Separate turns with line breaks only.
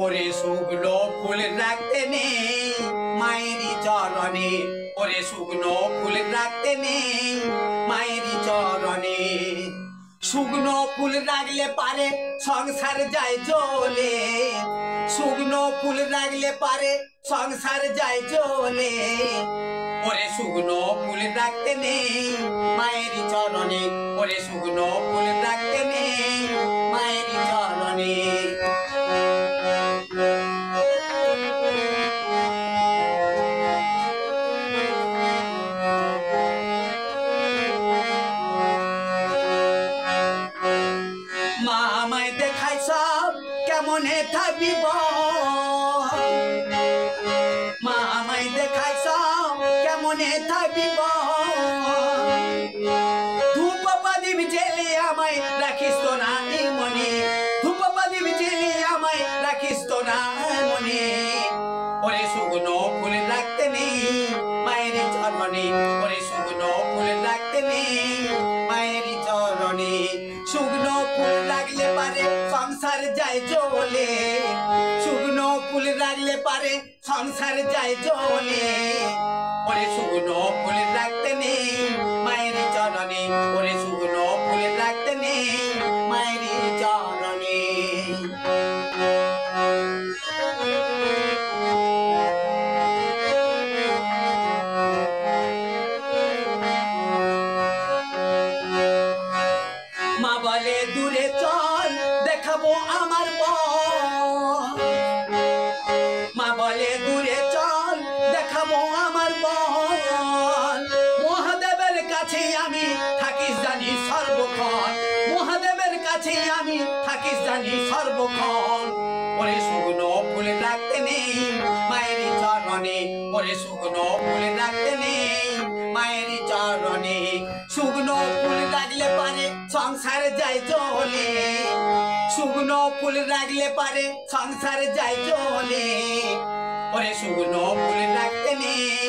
ওরে শুকনো ফুল রাখতে নেই মায়েরই চরণে, ওরে শুকনো ফুল রাখতে নেই মায়েরই চরণে। শুকনো ফুল রাখলে পারে সংসার যায় জ্বলে, শুকনো ফুল রাখলে পারে সংসার যায় জ্বলে। ওরে শুকনো ফুল রাখতে নেই মায়েরই চরণে, ওরে শুকনো ফুল রাখতে নেই মায়েরই চরণে। মা আমায় দেখায় সব কেমনে থাকিব, মা আমায় দেখায় সব কেমনে থাকিব। ধূপ প্রদীপ জেলে আমায় রাখিস তো না মনে, ধূপ প্রদীপ জেলে আমায় রাখিস তো না মনে। ওরে শুকনো ফুল রাখতে নেই মায়ের চরণে, ওরে শুকনো ফুল রাখতে নেই মায়ের চরণে। শুকনো ফুল রাখলে পারে সংসার যায় জ্বলে, শুকনো ফুল রাখলে পারে সংসার যায় জ্বলে। ওরে শুকনো ফুল রাখতে নেই মায়ের চরণে, ওরে শুকনো ফুল রাখতে নেই মায়ের চরণে। মা বলে দূরে চল দেখাবো আমার বল, মা বলে দূরে চল দেখাবো আমার বল। মহাদেবের কাছে আমি থাকিস জানি সর্বক্ষণ, মহাদেবের কাছে আমি থাকিস জানি সর্বক্ষণ। ওরে শুকনো ফুল রাখতে নেই মায়ের চরণে, ওরে শুকনো ফুল রাখতে নেই মায়ের চরণে। শুকনো ফুল রাখলে পারে সংসার যায় জ্বলে, শুকনো ফুল রাখলে পারে সংসার যায় জ্বলে। ওরে শুকনো ফুল রাখতে নেই